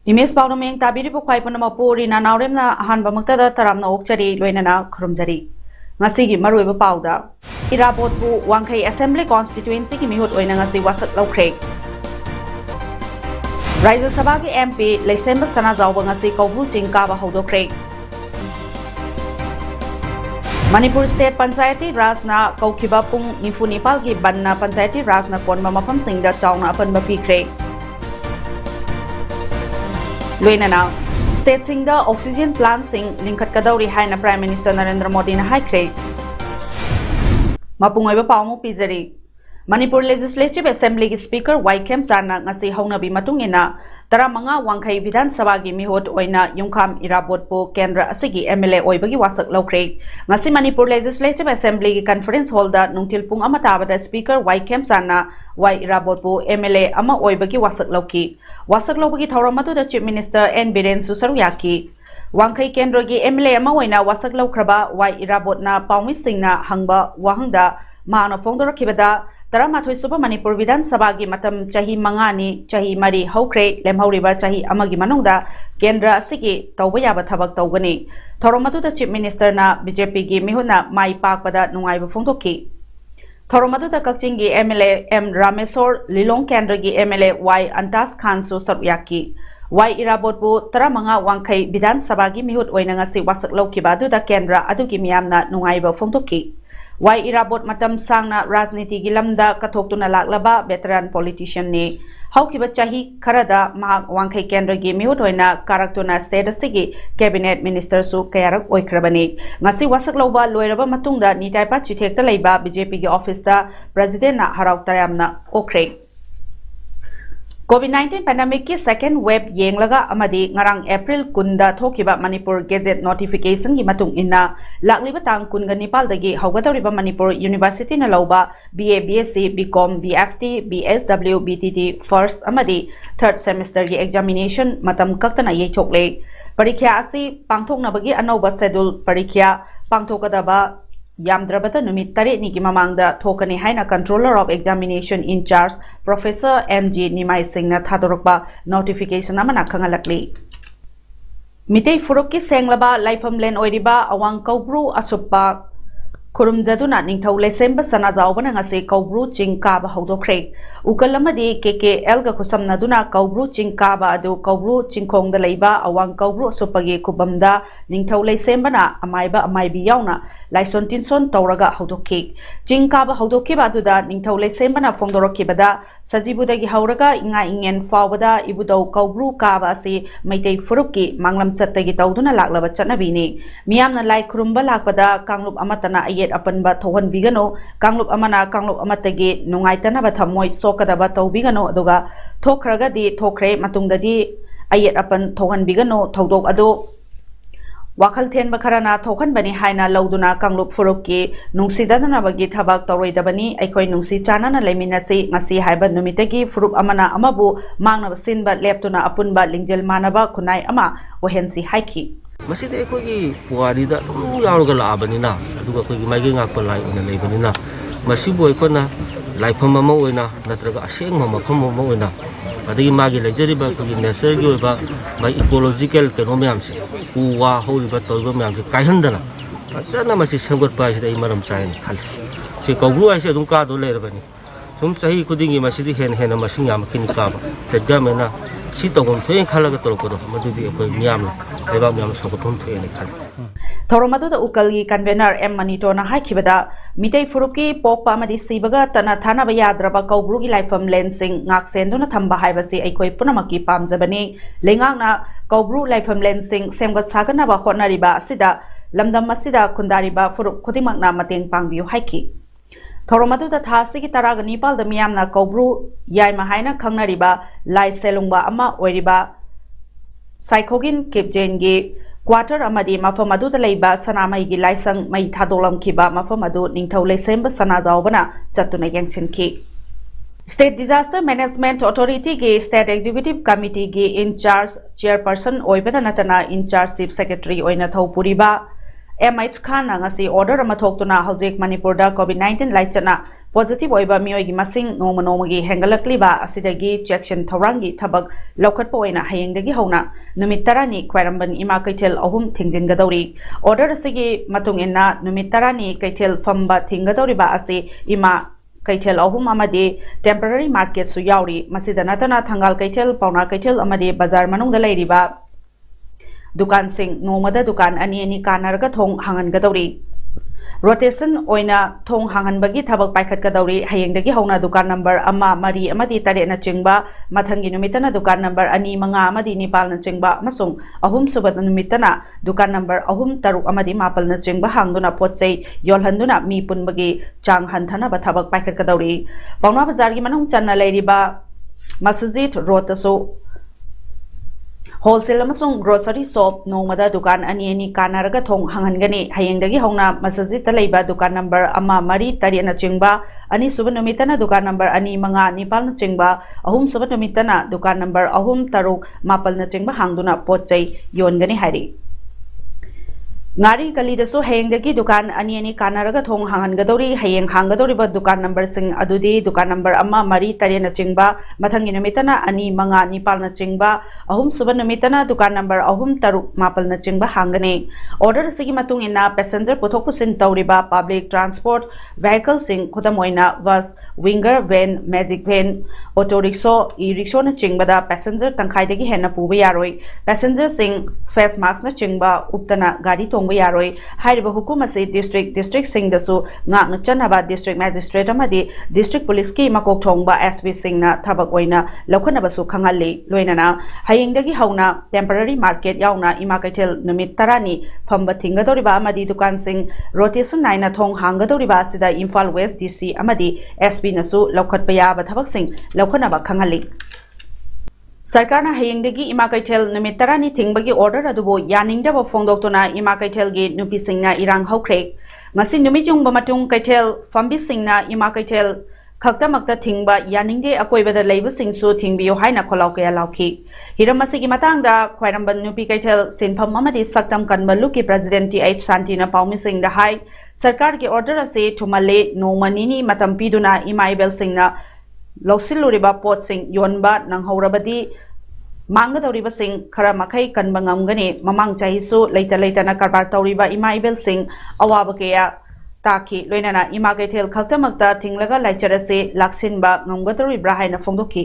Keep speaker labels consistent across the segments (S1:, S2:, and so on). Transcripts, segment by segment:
S1: Image Parliament Tabiri Bukai Panamapuri Nauremna Hanbamukta Taramna Okchari, Luenana, Krumjari. Masigi Maruba Pauda. Irabotu, Wankai Assembly Constituency, Kimihut Oinangasi was at Locrake. Raisa Sabaki MP, Lesemba Sanazawangasi, Kobu Chinkaba Hodocrake. Manipur State Pansayati Rasna, Kokibapung, Nifunipalgi, Banna Pansayati Rasna, Konmamapam Sing, the town upon Bapi Crake. Luenana, State Sing the Oxygen Plant Sing, Linkat Kadauri Haina Prime Minister Narendra Modi na High Crake. Mapunga Paumu Pizari. Manipur Legislative Assembly Speaker Waikem Sana ngasi haunabi matungina taramanga wangkai Vidhan Sabha gi mihot oina yungkham irabotpo Kendra asigi MLA oibagi wasak lawkrek ngasi Manipur Legislative Assembly gi Conference Hall da nungtil pung ama tabada Speaker Waikem Sana wai irabotpo MLA ama oibagi wasak lawki wasak lawbagi thauramatu da Chief Minister N Biren Susaruyaki wangkai Kendra gi MLA ama oina wasak lawkraba wai irabotna Paumi Singna hangba wahangda maana fongdorakibada Taramathoy Suba Manipur Vidhan Sabha gi matam chahi mangani chahi mari hokre lemhauriba chahi amagi manungda Kendra asigi tawba yaba thabak tawgani Thoromatu da Chief Minister na BJP gi mihuna mai pakpada nungaiba phongtokki Thoromatu da Kakching gi MLA M Ramesor Lilong Kendra gi MLA Y Antas Khan su saryaki Y irabotbu taramanga wangkai Vidhan Sabha gi mihut oina ngasi wasak lawkiba du da Kendra adugi miyamna nungaiba phongtokki Wai irabot matam sangna Rajniti gilamda kathoktuna laklaba veteran politician ni haukiba chahi kharada mahak wangkai Kendra gi mihut oina karaktuna state asigi cabinet minister su kayarak oikrabani ngasi wasak lawba loiraba matungda nitaipa chithekta leiba BJP gi office da president na harau tayamna okre COVID-19 pandemic ki second wave yenglaga amadi ngarang April kunda thokiba Manipur Gazette notification gi matung inna lakliba tang kunga nipal dagi haugadoriba Manipur University na lauba BA BSc BCom BFT BSW BTT first amadi third semester gi examination matam kaktana yethokle parikya asi pangthokna bagi anauba schedule parikya pangthokadaba Yamdrabata numit tare ni ki mamangda thokani haina controller of examination in charge Professor NG Nimai Singh na thadorokba notification amana khangalakli Mitei Furukki senglaba laifam len oiriba awang kaubru asuppa Kurumjaduna ningthau lesemba sanajawbana ngase kaubru chingkaba hawdokre ukalamadi KKL ga kusamnaduna kaubru chingkaba adu kaubru chingkhongda leiba awang kaubru asupagi kubamda ningthau lesembana amaiba amaibi yauna Laison Tinson Tauraga Haudoki. Chingkaba Haudokiba Duda, Ningtau Lesembana Fondorokibada, Sajibudagi Hauraga, Inga Ingen Fawada, Ibudo Kaubru Kaba si Maite Furuki, Manglam Satagi Tauduna Laklava Chanabini. Miamna Lai Kurumba Lakpada, Kanglup Amatana Ayet Apanba Tohan Bigano, Kanglup Amana, Kanglup Amatagi, Nungaitana Batamoy, Sokadaba Tau Bigano, Doga, Tokraga di Tokre, Matungda di Ayet Apan Tohan Bigano, Taudok Ado. Wakal Ten Bakarana Tokan Bani Haina Lauduna Kanglup Furuki, Nungsidana Bagi Tabak Toroi Dabani, Ekoi Nungsi Chanana Leminasi, Nasi Haiba Numitagi, Furup Amana Amabu, Mangna Sinba Leptuna Apunba, Lingjel Manaba, Kunai Ama, Wahensi Haiki.
S2: Masih ekoi puarida yaurgala abanina, aduga koi maigi ngakpalai ina leibanina. Masih boy kona laifam mama oina, natraga aseng mama mama oina. Adagi magi lejariba koi nature gi oiba mai ecological kenomiamse. Uwa holiba toiba myam ki kaihandana achana masi semgot pa sida imaram chain khal se kogru aise adum ka do lerbani sum sahi kudingi masidi hen hen masing yam kin ka ba tedga mena si tongom thoin khalaga tol ko madudi ko nyam leba myam so ko thum thoin khal
S1: Thoromadu da ukalgi convener M Manito na haikibada mitei furuki pokpa amadi sibaga tana thana ba yadraba kaubru gi laifam lensing ngak senduna thamba haibasi aikoi punamaki pamjabani lengangna Kaubru Laifam Lensing Semgat Sagana ba Honariba Sida Lamdam Masida Kundariba Furuk Kudimakna Mating Pangview Haiki थौरम अदुदा था सिगी तरागा निपाल दा मियामना कौब्रु याइमा हाइना खंगनारिबा लाई सेलुंगबा अमा ओइरिबा साइखोगिन किपजेनगी quarter अमदी मफम अदुदा लैबा सनामैगी लाइसंग मै थादोलमखिबा मफम अदु Ningthou लैसेंबा सनाजावबना चत्तुना यंगसिनखि State Disaster Management Authority के State Executive Committee के In-Charge Chairperson ओइबदा नतना In-Charge Chief Secretary ओइना थौपुरिबा MH Khan ngasi order ama thokuna hojek Manipur da COVID-19 laitchana positive oiba mioi gi masing noma noma gi hengalakli ba asidagi section thorangi thabak lokhatpa oina hayengdagi hona numit tarani khwairamban ima kaithel ahum thingjin gadori order asigi matung inna numit tarani kaithel phamba thinggadori ba ase ima kaithel ahum amadi temporary market su yauri masida natana thangal kaithel pauna kaithel amadi bazar manung da lairiba dukan sing nomada dukan ani ani kanarga thong hangan gadori rotation oina thong hangan bagi thabak paikhat gadori hayengdagi hauna dukan number amma mari amadi tare na chingba mathangi numitana dukan number ani manga amadi nipal na chingba masung ahum subat numitana dukan number ahum taruk amadi mapal na chingba hangduna pochei yolhanduna mi punbagi chang hanthana ba thabak paikhat gadori pauna bazar gi manung channa leiriba masjid rotaso Wholesale amasung grocery shop nomada dukan ani ani kanaraga thong hangangani hayengdagi hauna masjid ta leiba dukan number ama mari tari na chingba ani suba numitana dukan number ani manga nipal na chingba ahum suba numitana dukan number ahum taruk mapal na chingba hangduna pochai yongani hari ngari kali daso hayengdagi dukan ani ani kanaraga thong hangangadori hayeng hangadori ba dukan number sing adudi dukan number amma mari tari na chingba mathangi numitana ani manga nipal na chingba ahum suba numitana dukan number ahum taruk mapal na chingba hangane order sigi matung ina passenger puthok pusin tawriba public transport vehicle sing khodamoina bus winger van magic van auto rickshaw e-rickshaw na chingba da passenger tangkhai dagi henna puba yaroi passenger sing face mask na chingba uptana gari tongba yaroi hairiba hukuma se district sing dasu ngak na chanaba district magistrate amadi district police ki makok thongba sb sing na thabak oina lokhana basu khangali loinana hayengdagi hauna temporary market yauna ima kaithel numit tarani phamba thingadoriba amadi dukan sing rotation naina thong hangadoriba sida Imphal West DC amadi sb nasu lokhatpa yaba thabak sing lokhana ba khangali Sarkarna hayengdagi ima kaithel numit tarani thingbagi order adubo yaningdaba phongdoktona ima kaithelgi nupi singna irang haukhre ngasi numit jungba matung kaithel fambi singna ima kaithel khaktamakta thingba yaningde akoibada leiba singsu thingbiyo haina kholau kaya lauki hiramasi gi matangda khwairamban nupi kaithel sinpham amadi saktam kanba luki president th santina paumi singda hai sarkar gi order ase thumale nomanini matam piduna ima ibel singna Losiluriba pot sing yonba nang haurabadi mangadoriba sing khara makai kanba ngamgani mamang chahisu leita na karbar tauriba ima ibel sing awaba kaya taki loinana ima kaithel khaktamakta thinglaga laichara se laksinba ngamgadoribra haina phongdoki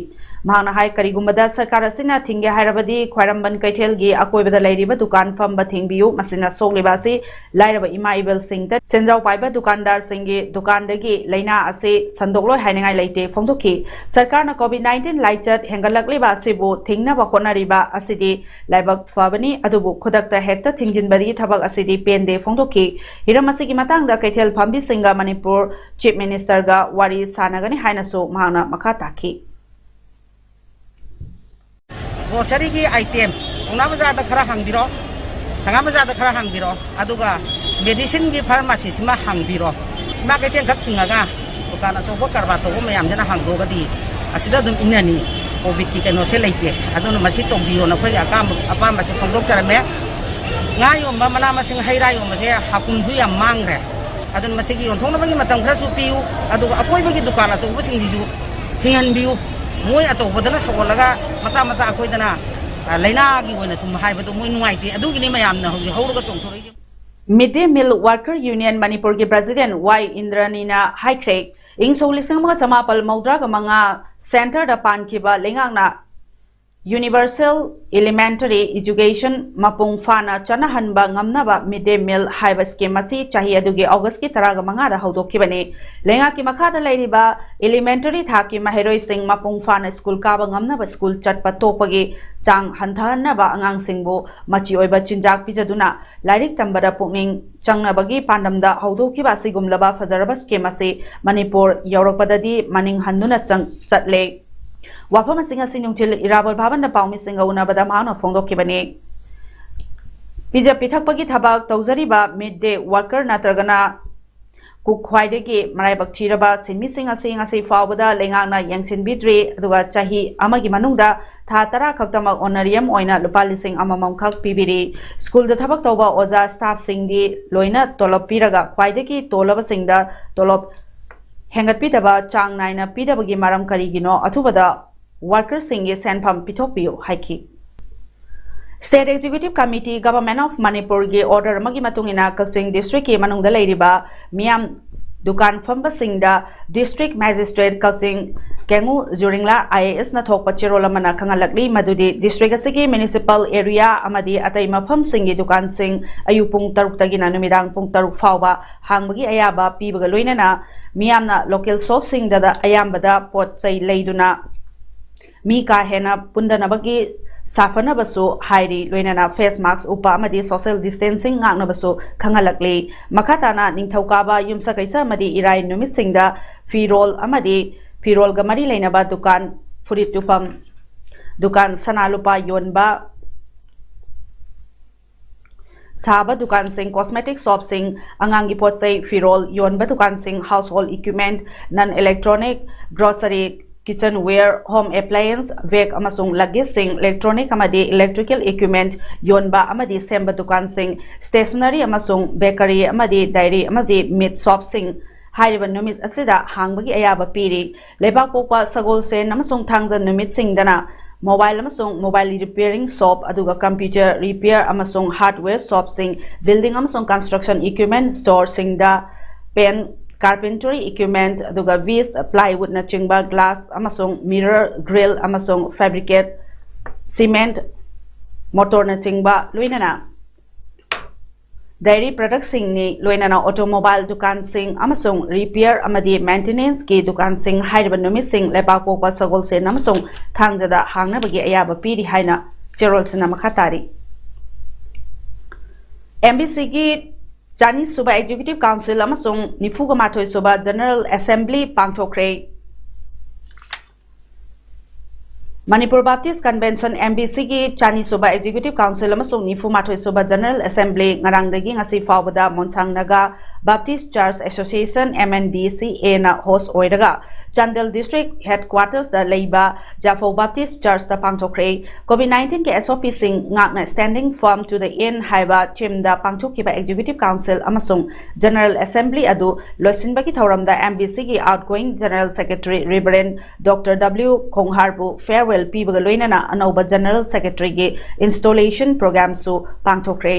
S1: mahana hai karigumbada sarkar asina thingge hairabadi khwairamban kaithelgi akoibada leiriba dukan famba thingbiu masina sogliba se lairaba ima ibel singta senjau paiba dukandar singi dukandagi leina ase sandokloi hainangai leite phongdoki sarkarna covid-19 laichat hengalakliba asibu thingna ba khonariba asidi laibak fabani adubu khudakta hekta thingjinbari thabak asidi pende phongdoki hiramasigi matangda kaithel fambi singa Manipur chief minister ga wari sanagani hainasu mahana makha taki
S3: grocery ki item ongna bazar da khara hangbiro tanga bazar da khara hangbiro aduga medicine ki pharmacy sima hangbiro ma ke ten khak singa dukan acho bo karba to mayam jana hangdo ga di asida dum inani covid ki keno se leite aduna masi to biro na khoi akam apa masi phongdok charame nga yo mana masing haira yo mase hakun su yam mangre adun masi ki on thongna bagi matam khara su piu aduga akoi bagi dukan acho bo sing ji ju singan biu moi acho bodana sogolaga macha akoidana laina gi oina sum haibadu moi nuaite adugi ni mayam na hogi hauruga chongthorei
S1: Midday Meal Worker Union Manipur ki president Y Indranina haikre ing solising mga chamapal maudra ka mga center da pan kiba lengang na Universal Elementary Education Mapung Fana Chanahanba Ngamnaba Midday Meal Haiba Scheme Masi Chahi Adugi August ki Taraga Mangada Haudokibani Lenga ki Makada Ladiba Elementary Thaki Mahiroi Singh Mapung Fana School Kaba Ngamnaba School Chatpa Topagi Chang Hantanaba Angang Singbo Machi Oiba Chinjak Pijaduna Lairik Tambada Pukning Changnabagi Pandamda Haudokiba Sigumlaba Fazaraba Scheme Masi Manipur Yoropadadi Maning Handuna Chatle Wapama Singa Sinungtil Irabal Bhavanda Paumi Singa Unabada Mahana Fondokibani Pija Pitakpagi Tabak Tauzariba Midday Worker Natragana Kukwidegi Marabak Chiraba Sinmi Singa Singa Fawada Lengana Yangsin Bidri Duga Chahi Amagi Manunda Tatara Kaktama Honorarium Oina Lupalising Amamam Kak Pibiri School the Tabak Toba Oza Staff Singdi Loina Tolop Piraga Kwidegi Tolaba Singda Tolop Hangat Pitaba Chang Naina Pitabagi Maram Karigino Atubada Workers Singi Sanpam Pitopio Haiki State Executive Committee Government of Manipur Gi Order Magi Matungina Kaksing District Ki Manungda Leiriba Miam Dukan Famba Singda District Magistrate Kaksing Kengu Juringla IAS na Thok Pachirola Mana Kangalakli Madudi District Asigi Municipal Area Amadi Atay Mafam Singi Dukan Sing Ayupung Taruk Tagina Numidang Pung Taruk Fawba Hangbagi Ayaba Pibagaloina na Miamna Local Soap Sing Dada Ayambada Pot Say Leiduna Mika Hena Pundanabagi Safanabasu Hairi Luinana face masks upa amadi social distancing ngaknabasu Kangalakli Makatana Ningthaukaba Yumsa Kaisa Madi Irai Numit Singda Firol Amadi Firol Gamari Lainaba Dukan Furit Tupam Dukan Sanalupa Yonba Saba Dukan Sing Cosmetic Shop Sing Angangi Potsay Firol Yonba Dukan Sing Household Equipment Non-Electronic Grocery Kitchenware, Home Appliance, Veg amasung luggage sing, Electronic amadi Electrical Equipment, Yonba amadi Semba Dukan sing, Stationery amasung Bakery amadi Dairy amadi Meat Shop sing, Hariban Numit Asida Hangbagi Ayaba Piri, Lebak Popa Sagol Sen amasung Tangda Numit Sing Dana, Mobile amasung Mobile Repairing Shop, Aduga Computer Repair amasung Hardware Shop sing, Building amasung Construction Equipment Store sing da, Pen Carpentry equipment aduga vis plywood na chingba glass amasung mirror grill amasung fabricate cement motor na chingba luinana dairy products sing ni luinana automobile dukan sing amasung repair amadi maintenance ki dukan sing haiba numit sing lepa popa sagol se namasung thangjada hangna bagi ayaba piri haina cherol sina makhatari MBC ki Chinese Suba Executive Council amasung Nifuga Mathoy Suba General Assembly Pangthokre Manipur Baptist Convention MBC ki Chinese Suba Executive Council amasung Nifu Mathoy Suba General Assembly ngarangdagi ngasi fawbada Monsang Naga Baptist Church Association MNBCA na host oiraga Chandel District Headquarters da Leiba Jafo Baptist Church da Pangthokre COVID-19 ke SOP sing ngakna standing firm to the end haiba team da Pangthokiba Executive Council amasung General Assembly adu loisinbaki thauramda MBC ki outgoing General Secretary Reverend Dr. W Khongharbu farewell pibaga loinana anauba General Secretary ki installation program su Pangthokre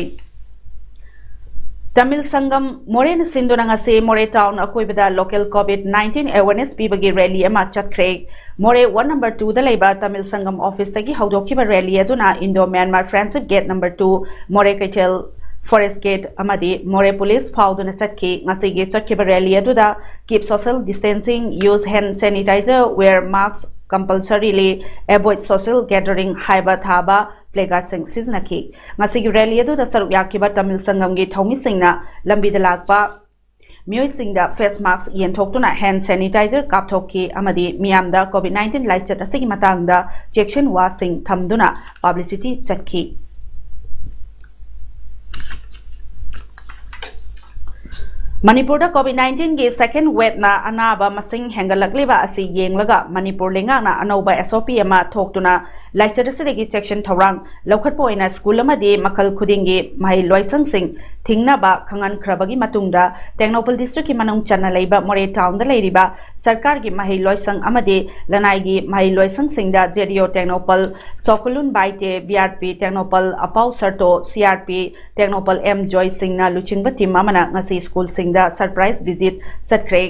S1: Tamil Sangam More Sindona ngase More Town akoibada local COVID-19 awareness pibagi rally ama chatkre More 1 number 2 da leiba Tamil Sangam office tagi haudokiba rally aduna Indo-Myanmar Friendship Gate number 2 More Kaitel Forest Gate amadi More Police fauduna chatki ngase ge chatkiba rally aduda keep social distancing use hand sanitizer wear masks compulsorily avoid social gathering haiba thaba Playgar Singh Siznaki Ngasigi rally adu da saruk yakiba Tamil Sangam gi thaumi singna lambi da lakpa Miyoi singda face mask yen thoktuna hand sanitizer kapthokki amadi miyamda COVID-19 laichat asigi matangda section wa sing thamduna publicity chatki Manipur da COVID-19 gi second wave na anaba masing hengalakliba asi yenglaga Manipur lenga na anoba SOP ama thoktuna laichat asidagi section thawrang lokhatpo ina school amadi makal khudingi mai loisang sing thingna ba khangan khrabagi matungda Technopal district ki manung channa leiba More town da leiriba sarkar gi mai loisang amadi lanai gi mai loisang singda JDO Technopal Sokulun Baite BRP Technopal Apau Sarto CRP Technopal M Joy Singna luchingba team amana ngasi school singda surprise visit satkre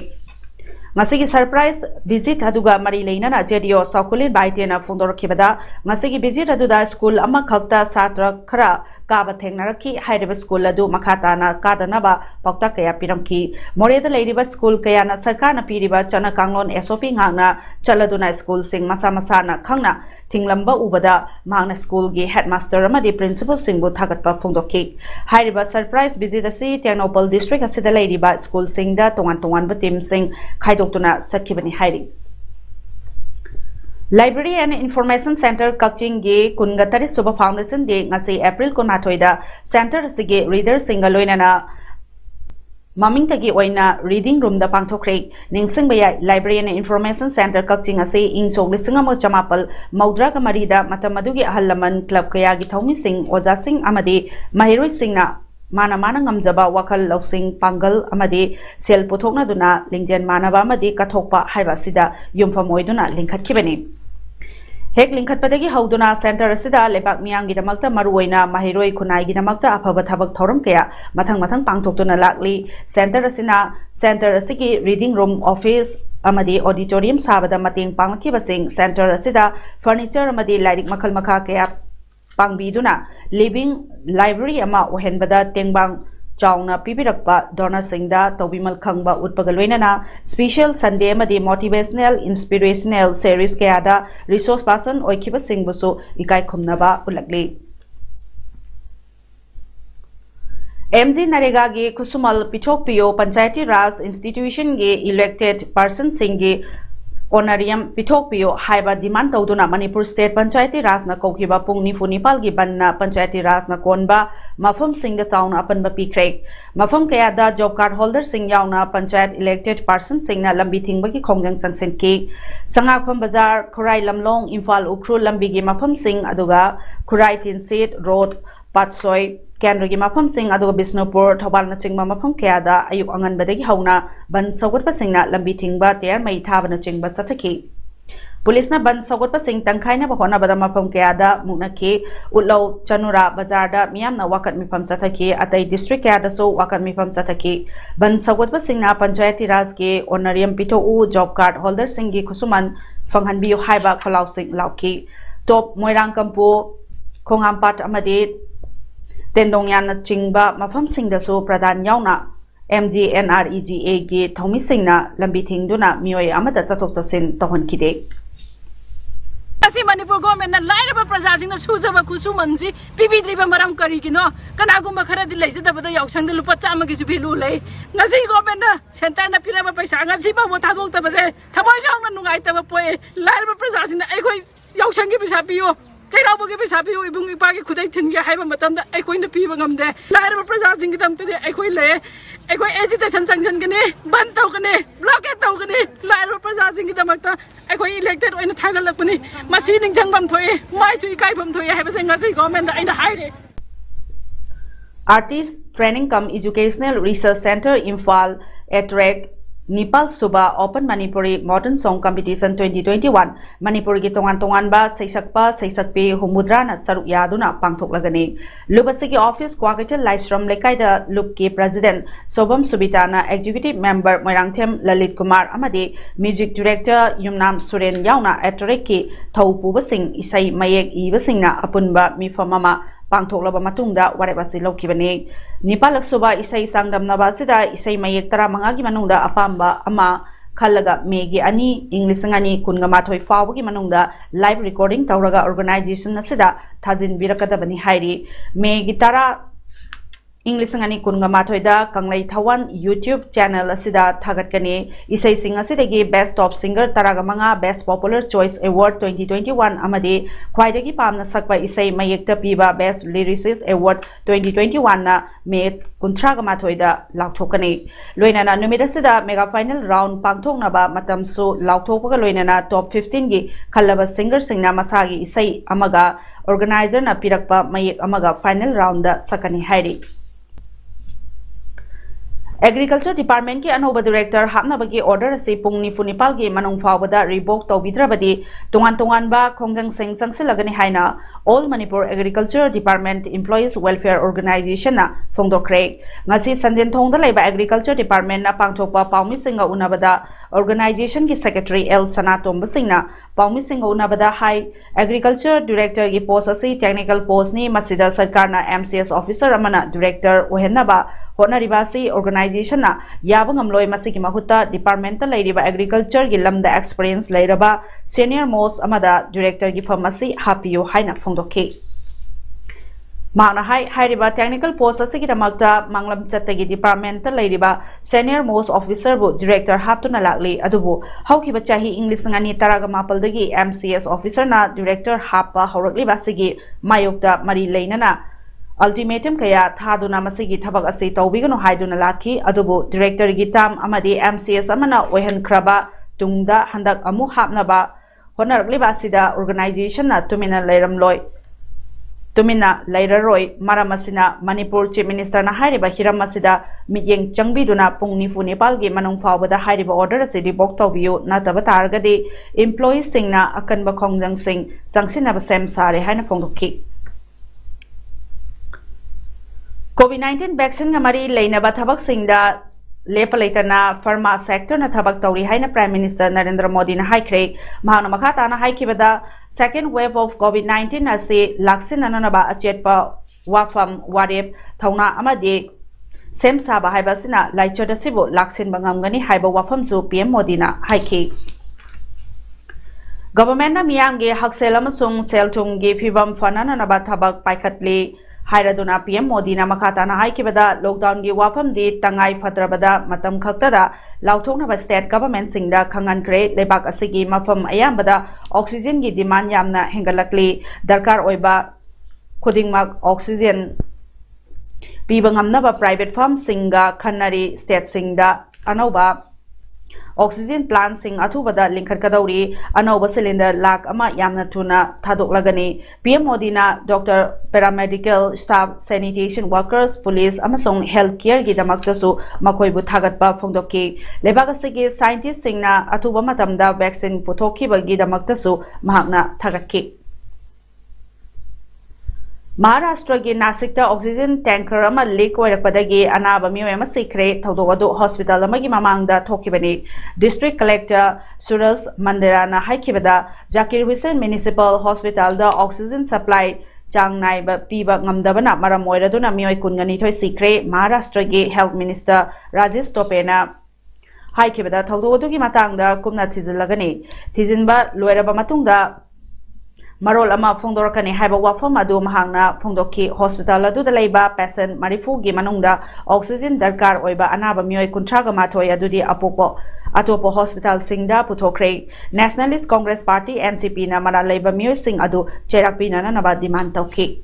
S1: ngasigi surprise visit aduga mari leinana jedio saukulin baitena fondorkhibada ngasigi visit aduda school ama khakta satra khara kaba thengnaraki hairiba school adu makhatana kadanaba pakta kaya piramki moreda leiriba school kayana sarkarna piriba chana kanglon SOP ngangna chaladuna school sing masa masana khangna thinglamba ubada mangna school gi headmaster amadi principal singbu thagatpa phongdokki hairiba surprise visit asi Technopal district asida leiriba school singda tongan tongan ba team sing khaidokuna chatkibani hairi Library and Information Center Kakching ge kungatari suba foundation de ngasi April kunmathoi da center sige reader single loinana maming tagi oina reading room da pangthokre ningsing baya Library and Information Center Kakching ase ingchong lisingamo chamapal maudra ka marida matamadugi ahallaman club kaya gi thaumi sing oja sing amadi mahiroi singna mana ngamjaba wakal lausing pangal amadi sel puthokna duna lingjen manaba amadi kathokpa haiba sida yumfam oiduna lingkhatkibani Hek lingkhatpadagi hauduna center asida lebak miyang gidamakta maruoina mahiroi khunai gidamakta afaba thabak thoram kaya mathang pangthoktuna lakli center asina center asigi reading room office amadi auditorium sabada mating panglakibasing center asida furniture amadi lairik makhal makha kaya pangbiduna living library ama ohenbada tengbang Chawna pibirakpa donor singda tobimal khangba utpagaloinana special Sunday amadi motivational inspirational series kayada resource person oikiba singbusu ikai khumnaba ulakli MG Narega ge Kusumal Pichokpiyo Panchayati Raj Institution ge elected person singi Honorarium Pithokpiyo haiba demand tawduna Manipur State Panchayati Raj na kokiba pung nifu nipal gi banna Panchayati Raj na konba mafam singda chawna apanba pikre mafam kaya da job card holder sing yauna panchayat elected person singna lambi thingba gi khongjang changsen ki sangakham bazar khurai lamlong Imphal Ukhrul lambi gi mafam sing aduga khurai Tinsit Road Patsoi Kendra gi mafam sing aduga Bisnupur Thobal na chingba mafam kaya da ayuk angan badagi hauna ban sawgatpa singna lambi thingba ter mai thaba na chingba chathaki Police na ban sawgatpa sing tangkhai na bahona bada mafam kaya da muknaki utlaw chanura bazar da miyam na wakat mifam chathaki atai district kaya da so wakat mifam chathaki ban sawgatpa sing na panchayati raj ke honorarium pitho u job card holder sing gi khusuman phanghan biu haiba khalau sing lauki top moirang kampu khongampat amadi tendongyan na chingba mafam sing da so pradhan yauna MGNREGA ge thomi singna lambi thingduna mioi amata chathok chasin tohon kide
S4: Asi Manipur government na lairaba prajasing na sujaba kusumanji pibidriba maram karigino kanagumba khara di leijadabada yausangda lupa chama gi bilu lei ngasi government na center na pilaba paisa ngasi ba bo thadok ta base thamoi jang na nungai ta ba poe lairaba prajasing na aikoi yausanggi bisa piyo Chairaubogi pisa piyo ibung ipagi khudai thingi haiba matamda aikoi na piba ngamde lairaba prajasing gi tamte aikoi le aikoi agitation sanction gane ban taw gane blockade taw gane lairaba prajasing gi damakta aikoi elected oina thagalakpani masi ningjangam thoe mai chu ikaibam thoe haiba se ngasi government da aina haire
S1: Artist Training Cum Educational Research Center Imphal attract Nepal Suba Open Manipuri Modern Song Competition 2021 Manipur gi tongan ba seisakpe humudra na saruk yaduna pangthoklagani lubasigi office Kwagatal Laisram lekai da lubki president Sobam Subitana executive member Moirangthem Lalit Kumar amadi music director Yumnam Suren yauna attract ki thaupu basing isai mayek ibasingna apunba mifamama pangthoklaba matungda warebasi lokibani Nepal suba isai sangdamnaba sida isai mayek tara mangagi manungda apamba ama khalaga megi ani English ngani kunga mathoi fawgi manungda live recording tawraga organization asida thajin birakadabani hairi megi tara English ngani kunga mathoi da kanglai thawan YouTube channel asida thagatkani isai sing asidagi best top singer taraga manga best popular choice award 2021 amadi khwaidagi pamna sakpa isai mayekta piba best lyricist award 2021 na me kuntraga mathoi da lauthokani loinana numit asida mega final round pangthokna ba matam su lauthokpaga loinana top 15 gi khallaba singer singna masagi isai amaga organizer na pirakpa mayek amaga final round da sakani hairi Agriculture Department ki anoba director hapnabagi order si pung nifunipal gi manung fawbada revoke tawbidrabadi tungan ba khongjang sing changsilagani haina All Manipur Agriculture Department Employees Welfare Organization na phongdokre ngasi sanjen thongda laiba Agriculture Department na pangthokpa paumi singa unabada organization ki secretary L Sanatom basingna paumi singa unabada hai Agriculture Director ki post asi technical post ni masida sarkar na MCS officer amana director ohenaba Honaribasi organization na yabang amloy masiki mahuta departmental lairiba agriculture gi lamda experience lairaba senior most amada director gi pharmacy hapiyo haina phongdoki Magna hairiba technical post asigi damakta manglam chattagi departmental lairiba senior most officer bu director haptuna lakli adubu haukiba chahi english ngani taraga mapal dagi MCS officer na director hapa haurakli basigi mayokta mari leinana Ultimatum kaya thaduna masigi thabak asi tawbigano haiduna laki adubu director gitam amadi MCS amana ohen kraba tungda handak amu hapnaba honarakli basida organization na tumina lairaroi maramasina Manipur Chief Minister na hairiba hiram masida mityeng changbiduna pung nifu Nepal gi manung fawbada hairiba order asi revoke tawbiyu nataba targadi employees singna akanba khongjang sing sangsinaba sem sare haina phongdokki COVID-19 vaccine ngamari leinaba thabak singda lepalaitana pharma sector na thabak tawri haina Prime Minister Narendra Modi na haikre mahana makhata na haikibada second wave of COVID-19 ase laksin ananaba achetpa wafam warep thauna amadi sem saba haibasina laichada sibu laksin bangamgani haiba wafam su PM Modi na haiki government na miyange haksel amasung seltung ge phibam fanana naba thabak paikhatli Hairaduna PM Modi na makata na haikibada lockdown gi wafam di tangai fadrabada matam khaktada lauthoknaba state government singda khangan kre lebak asigi mafam ayambada oxygen gi demand yamna hengalakli darkar oiba khudingmak oxygen piba ngamnaba private farm singa khanari state singda anoba oxygen plant sing athubada linkhat kadauri anoba cylinder lakh ama yamna tuna thadoklagani PM Modi na doctor paramedical staff sanitation workers police amasong healthcare gi damaktasu makoibu thagatpa phongdoki lebagasi scientist singna athuba matamda vaccine puthokhiba gi damaktasu mahakna thagatki Maharashtra gi Nasikta oxygen tanker ama leak oirakpadagi anaba miyoy ama sikre thawdowadu hospital amagi mamangda thokibani district collector Suras Mandirana haikibada Zakir Hussain Municipal Hospital da oxygen supply changnai ba piba ngamdabana maram oiraduna miyoy kungani thoi sikre Maharashtra gi health minister Rajesh Topena haikibada thawdowadu gi matangda kumna thizilagani thizinba loiraba matungda Marol ama phongdorakani haiba wafam adu mahangna phongdokki hospital adu da leiba patient marifu gi manungda oxygen darkar oiba anaba miyoy kuntraga mathoi adudi atopo hospital singda puthokre Nationalist Congress Party NCP na mara leiba miyoy sing adu cherakpina na naba demand tawki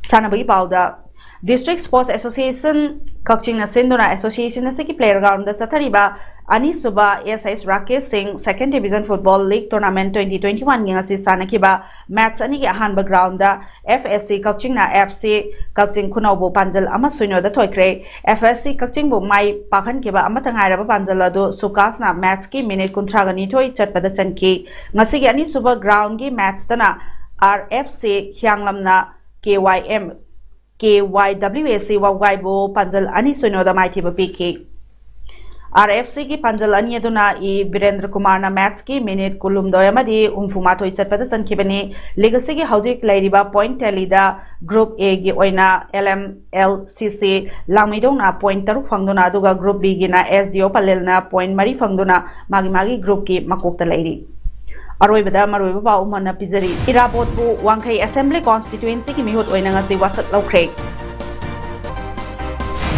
S1: sanabagi pauda District Sports Association Kakching na Sinduna Association na siki playground da chathariba Ani Suba SIS Rakesh Singh Second Division Football League Tournament 2021 ngi ngasi sanakiba match ani gi ahanba ground da FSC Kakching na FC Kakching Khunawbu Panjal ama suino da thoikre FSC Kakching bu mai pakhan kiba ama tangai raba Panjal adu sukas na match ki minute kunthraga ni thoi chatpada chanki ngasi gi ani Suba ground gi match tana RFC Hyanglamna KYWAC wawaibo Panjal ani suino da mai thiba piki RFC ki Panjal ani aduna I Birendra Kumar na match ki minute kulum doyamadi umfumathoi chatpada sankibani legacy ki haudik lairiba point tally da group A gi oina LMLCC langmidong na point taru phangduna aduga group B gi na SDO palel na point mari phangduna magi group ki makokta lairi aroibada maroiba ba umana pizari irabot bu wangkhai assembly constituency ki mihut oina ngasi wasak laukre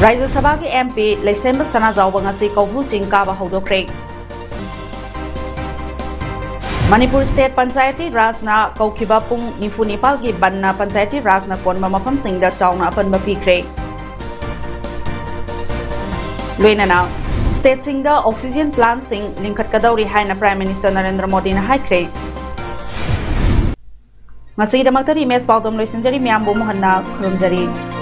S1: Rajya Sabha ki MP Leisemba Sana Jawba ngasi Kaublu Chingka ba hodokre Manipur State Panchayati Raj na Kaukiba Pung Nifu Nepal ki Banna Panchayati Raj na Konba Mafam Singda Chawna Apanba Pikre Loinana State Singda Oxygen Plant Sing Linkat Kadauri Haina Prime Minister Narendra Modi na haikre Masih damak tari mes paudom loisinjari miyambo muhanna khurumjari